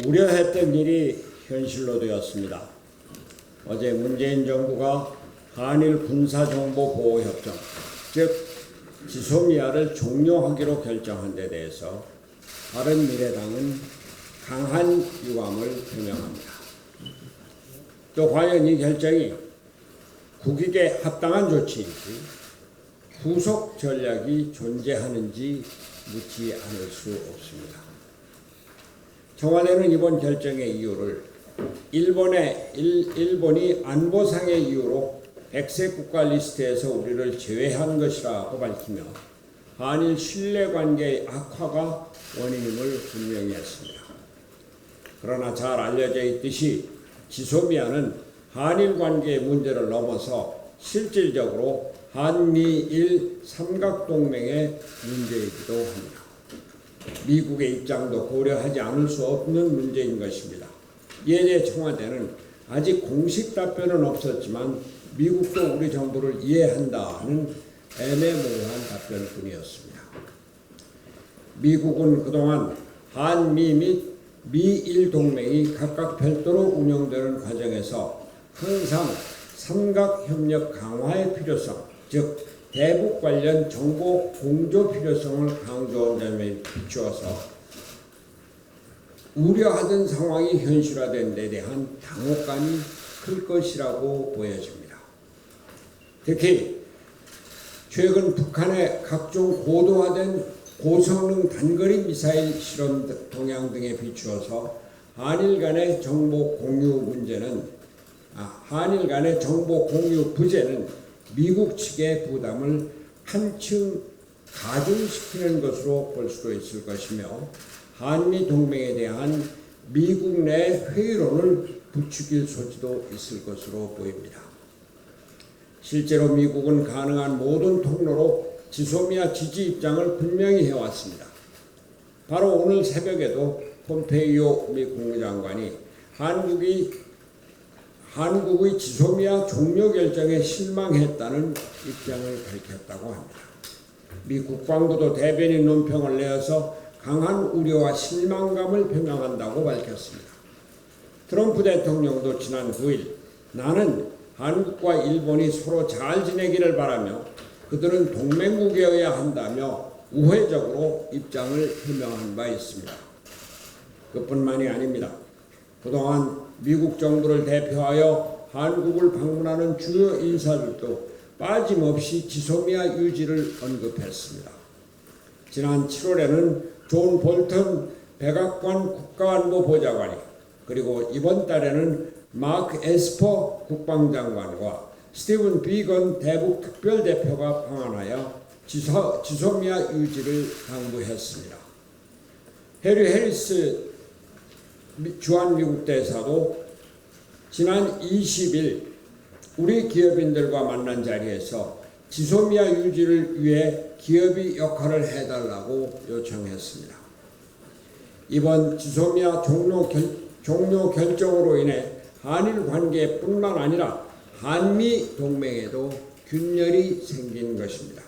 우려했던 일이 현실로 되었습니다. 어제 문재인 정부가 한일 군사정보보호협정, 즉 지소미아를 종료하기로 결정한 데 대해서 바른미래당은 강한 유감을 표명합니다. 또 과연 이 결정이 국익에 합당한 조치인지, 후속 전략이 존재하는지 묻지 않을 수 없습니다. 청와대는 이번 결정의 이유를 일본이 안보상의 이유로 백색 국가 리스트에서 우리를 제외한 것이라고 밝히며 한일 신뢰관계의 악화가 원인임을 분명히 했습니다. 그러나 잘 알려져 있듯이 지소미아는 한일 관계의 문제를 넘어서 실질적으로 한미일 삼각동맹의 문제이기도 합니다. 미국의 입장도 고려하지 않을 수 없는 문제인 것입니다. 이에 대해 청와대는 아직 공식 답변은 없었지만 미국도 우리 정부를 이해한다는 애매모호한 답변뿐이었습니다. 미국은 그동안 한미 및 미일 동맹이 각각 별도로 운영되는 과정에서 항상 삼각협력 강화의 필요성, 즉 대북 관련 정보 공조 필요성을 강조한 점에 비추어서 우려하던 상황이 현실화된 데 대한 당혹감이 클 것이라고 보여집니다. 특히 최근 북한의 각종 고도화된 고성능 단거리 미사일 실험 동향 등에 비추어서 한일 간의 정보 공유 부재는 미국 측의 부담을 한층 가중시키는 것으로 볼 수도 있을 것이며 한미 동맹에 대한 미국 내 회의론을 부추길 소지도 있을 것으로 보입니다. 실제로 미국은 가능한 모든 통로로 지소미아 지지 입장을 분명히 해왔습니다. 바로 오늘 새벽에도 폼페이오 미 국무장관이 한국의 지소미아 종료 결정에 실망했다는 입장을 밝혔다고 합니다. 미 국방부도 대변인 논평을 내어서 강한 우려와 실망감을 표명한다고 밝혔습니다. 트럼프 대통령도 지난 9일 나는 한국과 일본이 서로 잘 지내기를 바라며 그들은 동맹국이어야 한다며 우회적으로 입장을 표명한 바 있습니다. 그뿐만이 아닙니다. 그동안 미국 정부를 대표하여 한국을 방문하는 주요 인사들도 빠짐없이 지소미아 유지를 언급했습니다. 지난 7월에는 존 볼턴 백악관 국가안보보좌관이 그리고 이번 달에는 마크 에스퍼 국방장관과 스티븐 비건 대북 특별대표가 방한하여 지소미아 유지를 당부했습니다. 해리 해리스 주한미국 대사도 지난 20일 우리 기업인들과 만난 자리에서 지소미아 유지를 위해 기업이 역할을 해달라고 요청했습니다. 이번 지소미아 종료 결정으로 인해 한일 관계뿐만 아니라 한미 동맹에도 균열이 생긴 것입니다.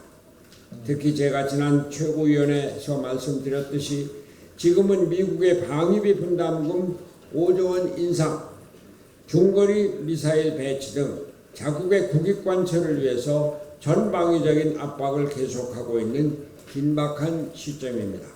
특히 제가 지난 최고위원회에서 말씀드렸듯이 지금은 미국의 방위비 분담금 5조 원 인상, 중거리 미사일 배치 등 자국의 국익 관철을 위해서 전방위적인 압박을 계속하고 있는 긴박한 시점입니다.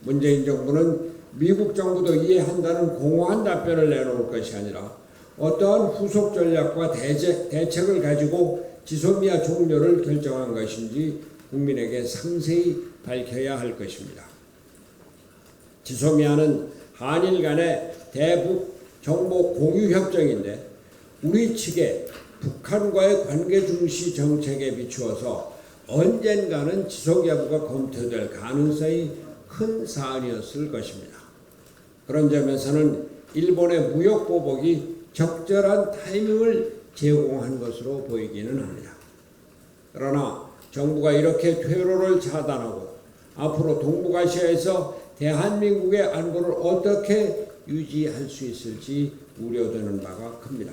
문재인 정부는 미국 정부도 이해한다는 공허한 답변을 내놓을 것이 아니라 어떠한 후속 전략과 대책을 가지고 지소미아 종료를 결정한 것인지 국민에게 상세히 밝혀야 할 것입니다. 지소미아는 한일 간의 대북 정보 공유 협정인데 우리 측의 북한과의 관계 중시 정책에 비추어서 언젠가는 지속 여부가 검토될 가능성이 큰 사안이었을 것입니다. 그런 점에서는 일본의 무역 보복이 적절한 타이밍을 제공한 것으로 보이기는 합니다. 그러나 정부가 이렇게 퇴로를 차단하고 앞으로 동북아시아에서 대한민국의 안보를 어떻게 유지할 수 있을지 우려되는 바가 큽니다.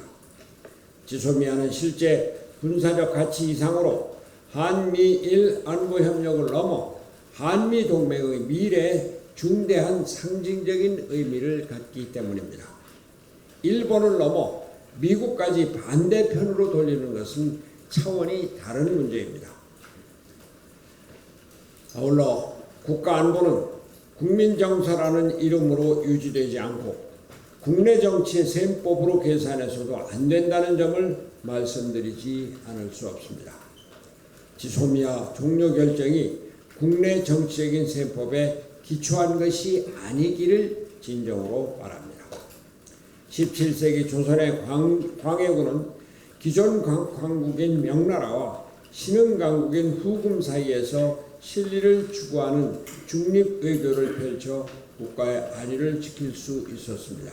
지소미아는 실제 군사적 가치 이상으로 한미일 안보협력을 넘어 한미 동맹의 미래 중대한 상징적인 의미를 갖기 때문입니다. 일본을 넘어 미국까지 반대편으로 돌리는 것은 차원이 다른 문제입니다. 아울러 국가안보는 국민정서라는 이름으로 유지되지 않고 국내 정치의 셈법으로 계산해서도 안 된다는 점을 말씀드리지 않을 수 없습니다. 지소미아 종료 결정이 국내 정치적인 셈법에 기초한 것이 아니기를 진정으로 바랍니다. 17세기 조선의 광해군은 기존 강국인 명나라와 신흥 강국인 후금 사이에서 실리를 추구하는 중립 외교를 펼쳐 국가의 안위를 지킬 수 있었습니다.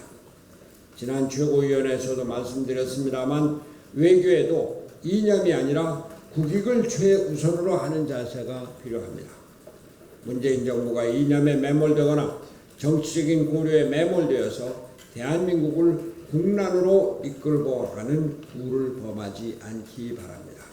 지난 최고위원회에서도 말씀드렸습니다만 외교에도 이념이 아니라 국익을 최우선으로 하는 자세가 필요합니다. 문재인 정부가 이념에 매몰되거나 정치적인 고려에 매몰되어서 대한민국을 국난으로 이끌고 가는 부를 범하지 않기 바랍니다.